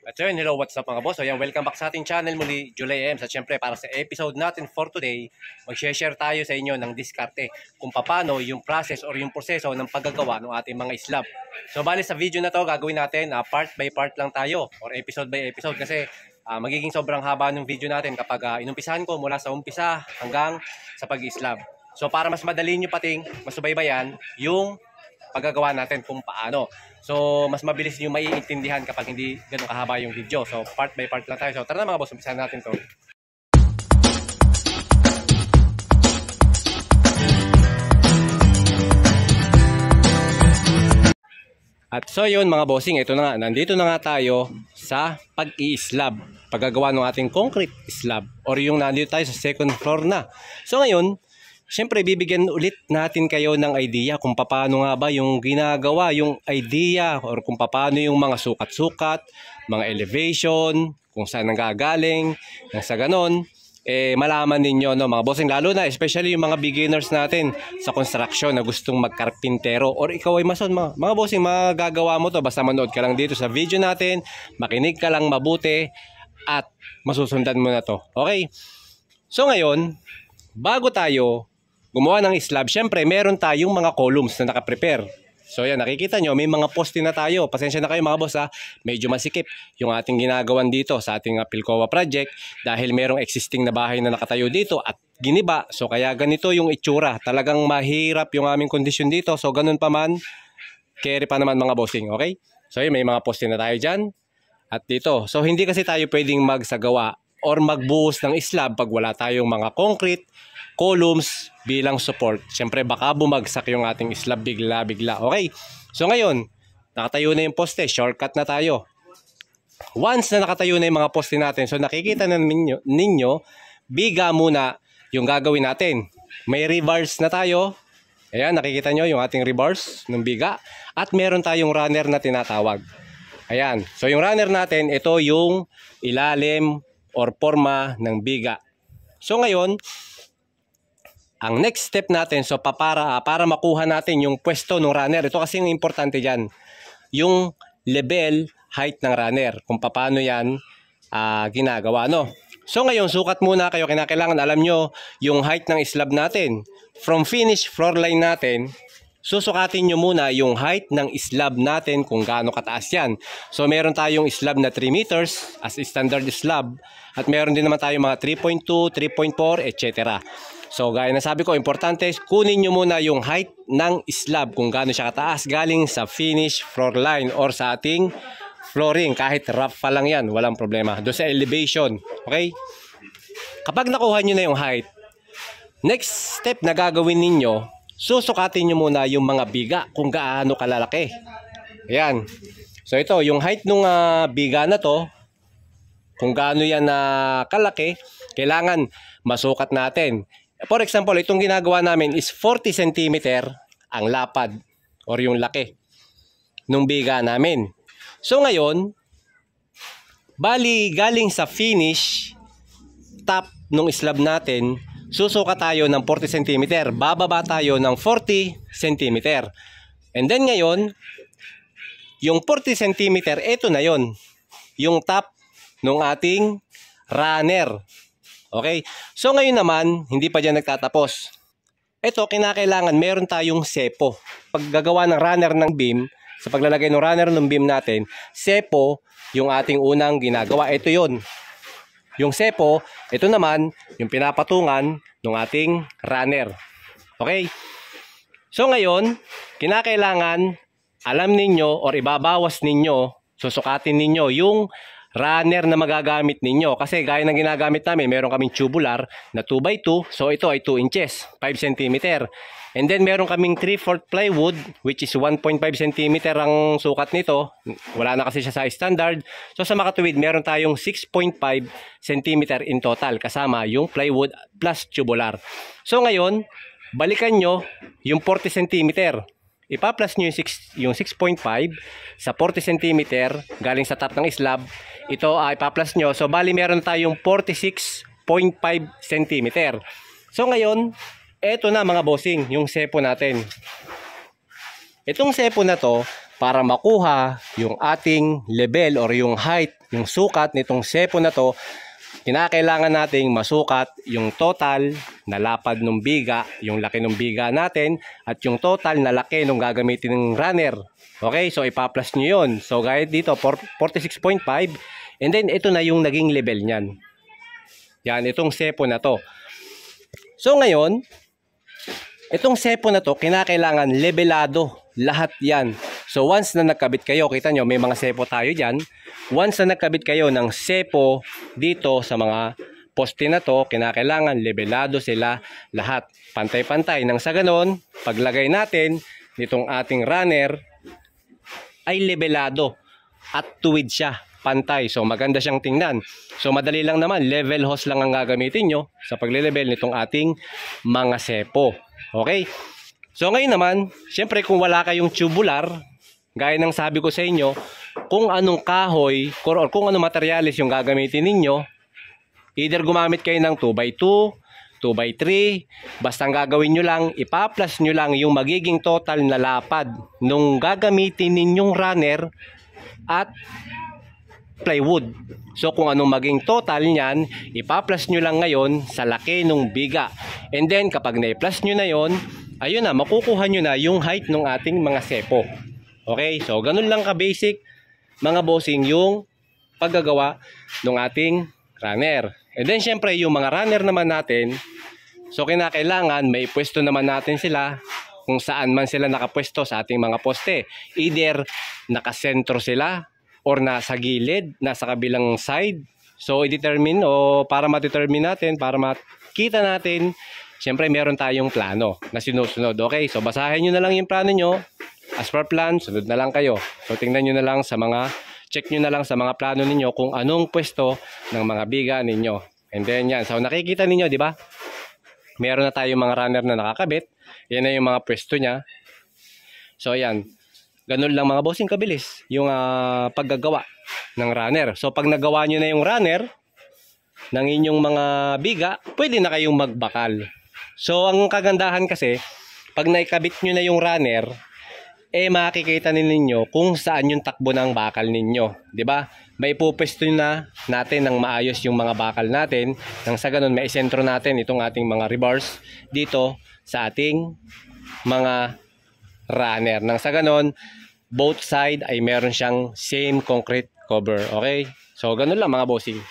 At so yun, hello, what's up mga boss? So yan, welcome back sa ating channel muli, July M. At syempre, para sa episode natin for today, mag-share tayo sa inyo ng diskarte kung paano yung process or yung proseso ng paggagawa ng ating mga slab. So bali sa video na to, gagawin natin part by part lang tayo or episode by episode kasi magiging sobrang haba ng video natin kapag inumpisahan ko mula sa umpisa hanggang sa pag-slab. So para mas madali nyo pating masubaybayan yung paggagawa natin kung paano. So, mas mabilis nyo maiintindihan kapag hindi ganun kahaba yung video. So, part by part lang tayo. So, tara na mga boss, umpisahan natin to. At so yun mga bossing, ito na nga, nandito na nga tayo sa pag-i-slab. Paggagawa ng ating concrete slab. Or yung nandito tayo sa second floor na. So ngayon, siyempre, bibigyan ulit natin kayo ng idea kung paano nga ba yung ginagawa, yung idea or kung paano yung mga sukat-sukat, mga elevation, kung saan nanggagaling, nang sa ganon, malaman ninyo, no, mga bossing, lalo na, especially yung mga beginners natin sa construction na gustong magkarpintero or ikaw ay mason, mga bossing, magagawa mo to, basta manood ka lang dito sa video natin, makinig ka lang mabuti, at masusundan mo na to. Okay? So ngayon, bago tayo gumawa ng slab, syempre meron tayong mga columns na nakaprepare. So yan, nakikita nyo, may mga poste na tayo. Pasensya na kayo mga boss ha, medyo masikip yung ating ginagawan dito sa ating Pilcoa project dahil merong existing na bahay na nakatayo dito at giniba. So kaya ganito yung itsura. Talagang mahirap yung aming kondisyon dito. So ganun pa man, carry pa naman mga bossing, okay? So yun, may mga poste na tayo dyan at dito. So hindi kasi tayo pwedeng magsagawa or magbuhos ng slab pag wala tayong mga concrete columns bilang support. Siyempre baka bumagsak yung ating slab bigla-bigla. Okay? So ngayon, nakatayo na yung poste. Shortcut na tayo. Once na nakatayo na yung mga poste natin, so nakikita na ninyo, biga muna yung gagawin natin. May rebars na tayo. Ayan, nakikita nyo yung ating rebars ng biga. At meron tayong runner na tinatawag. Ayan. So yung runner natin, ito yung ilalim or forma ng biga. So ngayon, ang next step natin, so para makuha natin yung pwesto ng runner, ito kasi yung importante dyan, yung level height ng runner, kung paano yan ginagawa, no? So ngayon, sukat muna kayo, kinakailangan alam nyo yung height ng slab natin. From finish floor line natin, susukatin nyo muna yung height ng slab natin kung gaano kataas yan. So meron tayong slab na 3 meters as standard slab at meron din naman tayong mga 3.2, 3.4, etc. So gaya na sabi ko, importante, kunin nyo muna yung height ng slab kung gaano siya kataas galing sa finish floor line or sa ating flooring. Kahit rough pa lang yan, walang problema. Doon sa elevation, okay? Kapag nakuha nyo na yung height, next step na gagawin ninyo, susukatin nyo muna yung mga biga kung gaano kalalaki. Ayan. So ito, yung height ng biga na to, kung gaano yan kalaki, kailangan masukat natin. For example, itong ginagawa namin is 40 cm ang lapad or yung laki ng biga namin. So ngayon, bali galing sa finish top ng slab natin, susukat tayo ng 40 cm, bababa tayo ng 40 cm. And then ngayon, yung 40 cm, ito na yon, yung top ng ating runner. Okay? So ngayon naman, hindi pa dyan nagtatapos. Ito, kinakailangan meron tayong sepo. Pag gagawa ng runner ng beam, sa paglalagay ng runner ng beam natin, sepo yung ating unang ginagawa. Ito yon. Yung sepo, ito naman, yung pinapatungan ng ating runner. Okay? So ngayon, kinakailangan alam ninyo or ibabawas ninyo, susukatin ninyo yung runner na magagamit ninyo. Kasi gaya ng ginagamit namin, meron kaming tubular na 2x2. So ito ay 2 inches, 5 cm. And then meron kaming 3/4 plywood which is 1.5 cm ang sukat nito. Wala na kasi siya sa standard. So sa makatuwid, meron tayong 6.5 cm in total kasama yung plywood plus tubular. So ngayon, balikan nyo yung 40 cm. Ipa-plus nyo yung 6.5 sa 40 cm galing sa top ng slab. Ito ay ipa-plus nyo. So bali meron tayong 46.5 cm. So ngayon, eto na mga bossing, yung sepo natin. Itong sepo na to, para makuha yung ating level or yung height, yung sukat nitong sepo na to, kinakailangan nating masukat yung total na lapad ng biga, yung laki ng biga natin, at yung total na laki ng gagamitin ng runner. Okay, so ipa-plus nyo yun. So gaya dito, 46.5, and then ito na yung naging level nyan. Yan, itong sepo na to. So ngayon, itong sepo na to, kinakailangan levelado lahat yan. So once na nagkabit kayo, kita nyo may mga sepo tayo dyan. Once na nagkabit kayo ng sepo dito sa mga poste na to, kinakailangan levelado sila lahat. Pantay-pantay. Nang sa ganon, paglagay natin nitong ating runner ay levelado at tuwid siya, pantay. So maganda siyang tingnan. So madali lang naman, level hose lang ang gagamitin nyo sa pagle-level nitong ating mga sepo. Okay? So ngayon naman, syempre kung wala kayong tubular, gaya ng sabi ko sa inyo, kung anong kahoy or kung anong materialis yung gagamitin ninyo, either gumamit kayo ng 2x2, 2x3, basta ang gagawin nyo lang, ipa-plus nyo lang yung magiging total na lapad nung gagamitin ninyong runner at plywood. So kung anong maging total niyan, ipa-plus nyo lang ngayon sa laki nung biga. And then kapag na-plus nyo na yon, ayun na, makukuha nyo na yung height ng ating mga sepo. Okay, so ganun lang ka-basic mga bossing yung paggagawa ng ating runner. And then syempre yung mga runner naman natin, so kinakailangan may pwesto naman natin sila kung saan man sila nakapwesto sa ating mga poste. Either nakasentro sila or nasa gilid, nasa kabilang side. So i-determine o para ma-determine natin, para makita natin, syempre meron tayong plano na sinusunod. Okay, so basahin nyo na lang yung plano nyo. As per plan, sunod na lang kayo. So tingnan nyo na lang sa mga, check nyo na lang sa mga plano ninyo kung anong pwesto ng mga biga ninyo. And then yan, so nakikita ninyo, di ba? Meron na tayong mga runner na nakakabit. Yan na yung mga pwesto niya. So yan, ganun lang mga bossing kabilis yung paggagawa ng runner. So pag nagawa nyo na yung runner ng inyong mga biga, pwede na kayong magbakal. So ang kagandahan kasi, pag naikabit nyo na yung runner, makikita ninyo kung saan yung takbo ng bakal ninyo, 'di ba? May pupwesto na natin ng maayos yung mga bakal natin, nang sa ganun may isentro natin itong ating mga rebars dito sa ating mga runner. Nang sa ganun, both side ay meron siyang same concrete cover. Okay? So ganun lang mga bossing.